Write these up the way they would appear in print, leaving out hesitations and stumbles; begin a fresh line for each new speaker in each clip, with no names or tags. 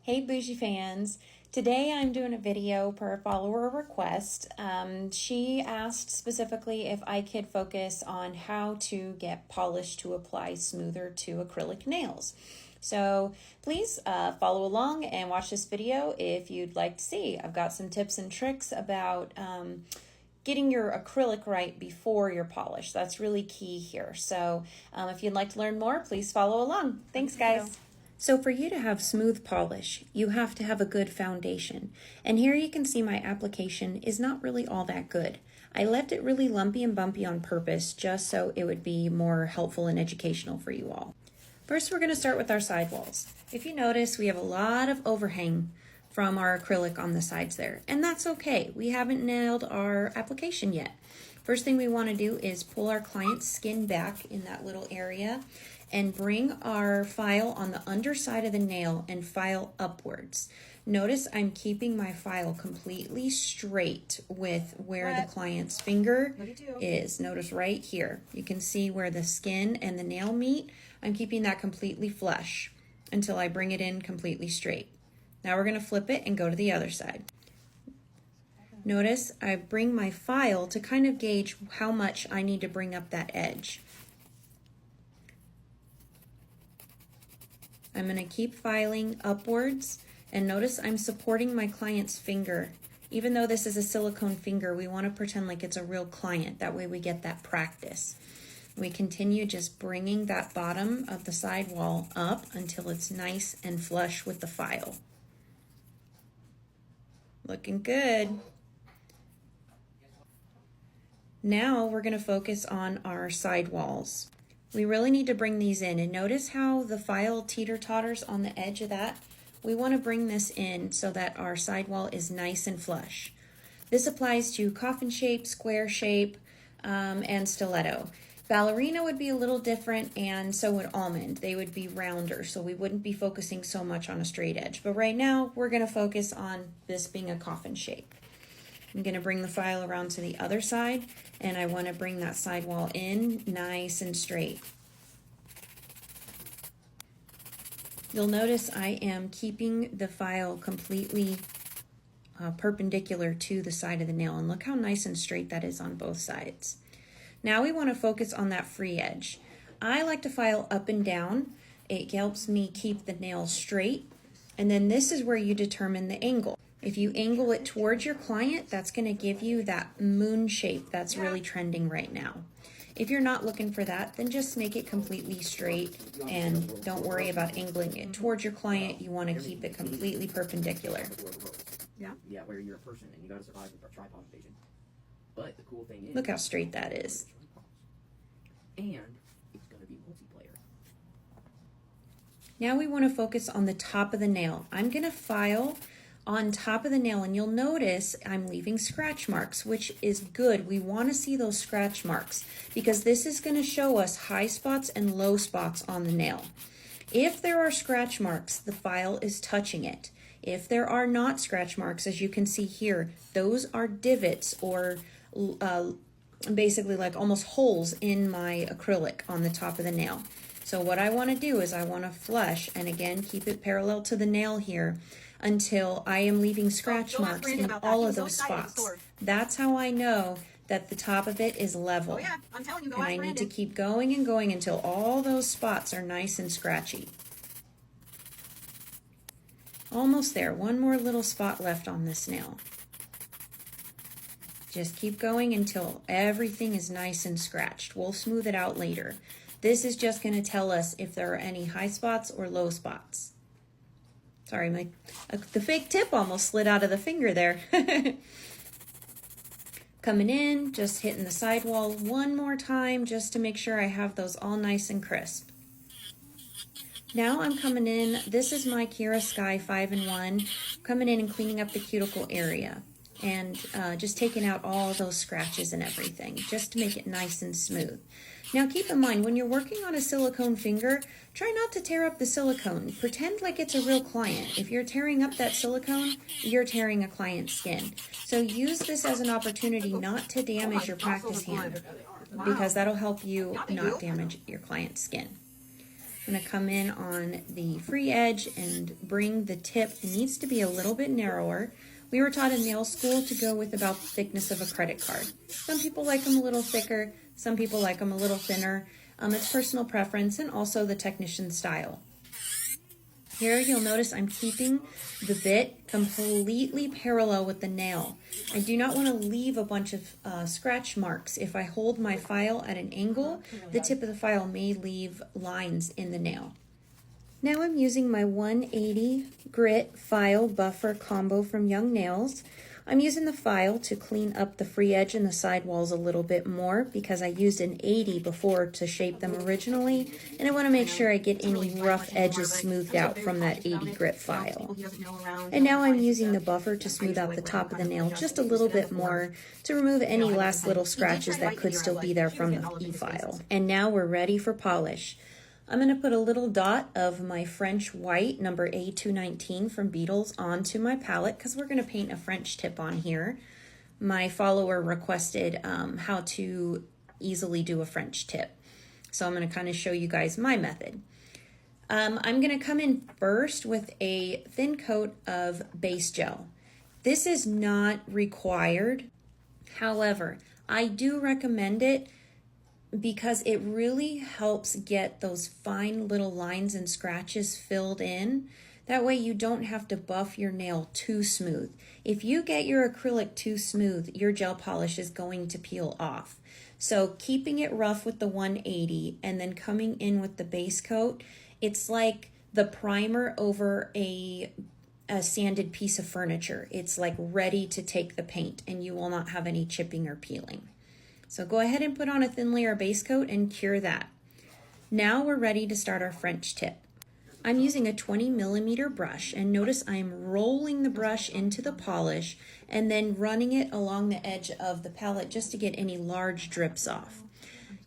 Hey Bougie fans! Today I'm doing a video per follower request. She asked specifically if I could focus on how to get polish to apply smoother to acrylic nails. So please follow along and watch this video if you'd like to see. I've got some tips and tricks about getting your acrylic right before your polish. That's really key here. So if you'd like to learn more, please follow along. Thanks guys. So for you to have smooth polish, you have to have a good foundation. And here you can see my application is not really all that good. I left it really lumpy and bumpy on purpose just so it would be more helpful and educational for you all. First, we're going to start with our sidewalls. If you notice, we have a lot of overhang from our acrylic on the sides there, and that's okay. We haven't nailed our application yet. First thing we want to do is pull our client's skin back in that little area and bring our file on the underside of the nail and file upwards. Notice I'm keeping my file completely straight with where the client's finger is. Notice right here, you can see where the skin and the nail meet. I'm keeping that completely flush until I bring it in completely straight. Now we're going to flip it and go to the other side. Notice I bring my file to kind of gauge how much I need to bring up that edge. I'm going to keep filing upwards, and notice I'm supporting my client's finger. Even though this is a silicone finger, we want to pretend like it's a real client. That way we get that practice. We continue just bringing that bottom of the sidewall up until it's nice and flush with the file. Looking good. Now we're going to focus on our sidewalls. We really need to bring these in, and notice how the file teeter-totters on the edge of that. We want to bring this in so that our sidewall is nice and flush. This applies to coffin shape, square shape, and stiletto. Ballerina would be a little different, and so would almond. They would be rounder, so we wouldn't be focusing so much on a straight edge. But right now, we're going to focus on this being a coffin shape. I'm going to bring the file around to the other side, and I want to bring that sidewall in nice and straight. You'll notice I am keeping the file completely perpendicular to the side of the nail, and look how nice and straight that is on both sides. Now we want to focus on that free edge. I like to file up and down. It helps me keep the nail straight, and then this is where you determine the angle. If you angle it towards your client, that's going to give you that moon shape that's really trending right now. If you're not looking for that, then just make it completely straight and don't worry about angling it towards your client. You want to keep it completely perpendicular.
Yeah, where you're a person and you got to survive with a tripod invasion. But the cool thing is,
look how straight that is.
And it's going to be multiplayer.
Now we want to focus on the top of the nail. I'm going to file on top of the nail, and you'll notice I'm leaving scratch marks, which is good. We want to see those scratch marks because this is going to show us high spots and low spots on the nail. If there are scratch marks, the file is touching it. If there are not scratch marks, as you can see here, those are divots or basically like almost holes in my acrylic on the top of the nail. So what I want to do is I want to flush, and again keep it parallel to the nail here until I am leaving scratch marks in all of those spots. That's how I know that the top of it is level. And I need to keep going and going until all those spots are nice and scratchy. Almost there. One more little spot left on this nail. Just keep going until everything is nice and scratched. We'll smooth it out later. This is just going to tell us if there are any high spots or low spots. Sorry, the fake tip almost slid out of the finger there. Coming in, just hitting the sidewall one more time just to make sure I have those all nice and crisp. Now I'm coming in, this is my Kira Sky 5-in-1, coming in and cleaning up the cuticle area and just taking out all those scratches and everything just to make it nice and smooth. Now keep in mind, when you're working on a silicone finger, try not to tear up the silicone. Pretend like it's a real client. If you're tearing up that silicone, you're tearing a client's skin. So use this as an opportunity not to damage your practice hand, because that'll help you not damage your client's skin. I'm going to come in on the free edge and bring the tip. It needs to be a little bit narrower. We were taught in nail school to go with about the thickness of a credit card. Some people like them a little thicker, some people like them a little thinner. It's personal preference and also the technician's style. Here you'll notice I'm keeping the bit completely parallel with the nail. I do not want to leave a bunch of scratch marks. If I hold my file at an angle, the tip of the file may leave lines in the nail. Now I'm using my 180 grit file buffer combo from Young Nails. I'm using the file to clean up the free edge and the sidewalls a little bit more because I used an 80 before to shape them originally, and I want to make sure I get any rough edges smoothed out from that 80 grit file. And now I'm using the buffer to smooth out the top of the nail just a little bit more to remove any last little scratches that could still be there from the e-file. And now we're ready for polish. I'm going to put a little dot of my French white number A219 from Beetles onto my palette because we're going to paint a French tip on here. My follower requested how to easily do a French tip. So I'm going to kind of show you guys my method. I'm going to come in first with a thin coat of base gel. This is not required. However, I do recommend it because it really helps get those fine little lines and scratches filled in. That way you don't have to buff your nail too smooth. If you get your acrylic too smooth, your gel polish is going to peel off. So keeping it rough with the 180 and then coming in with the base coat, it's like the primer over a sanded piece of furniture. It's like ready to take the paint and you will not have any chipping or peeling. So go ahead and put on a thin layer of base coat and cure that. Now we're ready to start our French tip. I'm using a 20mm brush, and notice I'm rolling the brush into the polish and then running it along the edge of the palette just to get any large drips off.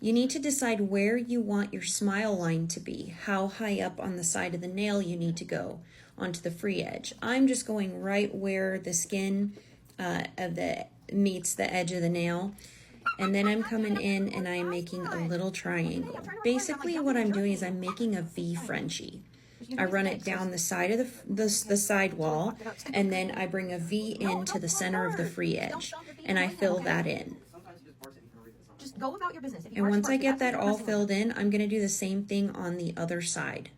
You need to decide where you want your smile line to be, how high up on the side of the nail you need to go onto the free edge. I'm just going right where the skin meets the edge of the nail. And then I'm coming in and I'm making a little triangle. Basically what I'm doing is I'm making a V Frenchie. I run it down the side of the side wall, and then I bring a V into the center of the free edge, and I fill that in. And once I get that all filled in, I'm going to do the same thing on the other side.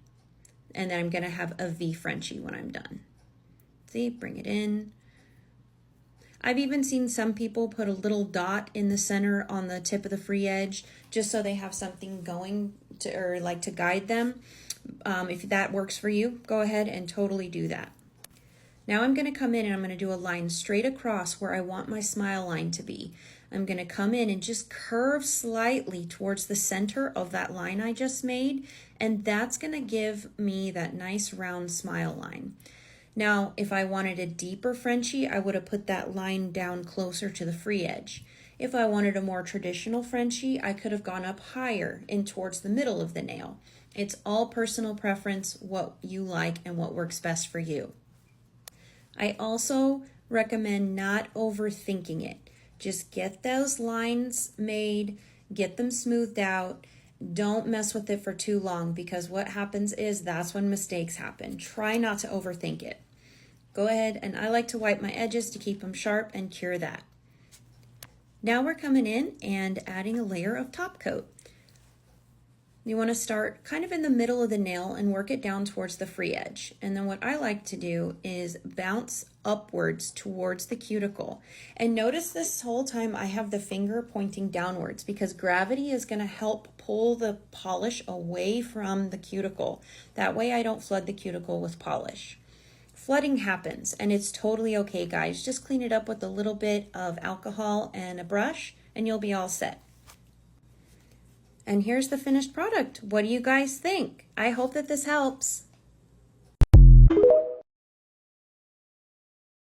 And then I'm going to have a V Frenchie when I'm done. See, bring it in. I've even seen some people put a little dot in the center on the tip of the free edge just so they have something going to, or like to guide them. If that works for you, go ahead and totally do that. Now I'm going to come in and I'm going to do a line straight across where I want my smile line to be. I'm going to come in and just curve slightly towards the center of that line I just made, and that's going to give me that nice round smile line. Now, if I wanted a deeper Frenchie, I would have put that line down closer to the free edge. If I wanted a more traditional Frenchie, I could have gone up higher and towards the middle of the nail. It's all personal preference, what you like and what works best for you. I also recommend not overthinking it. Just get those lines made, get them smoothed out. Don't mess with it for too long because what happens is that's when mistakes happen. Try not to overthink it. Go ahead, and I like to wipe my edges to keep them sharp and cure that. Now we're coming in and adding a layer of top coat. You want to start kind of in the middle of the nail and work it down towards the free edge. And then what I like to do is bounce upwards towards the cuticle. And notice this whole time I have the finger pointing downwards because gravity is going to help pull the polish away from the cuticle. That way I don't flood the cuticle with polish. Flooding happens and it's totally okay, guys. Just clean it up with a little bit of alcohol and a brush and you'll be all set. And here's the finished product. What do you guys think? I hope that this helps.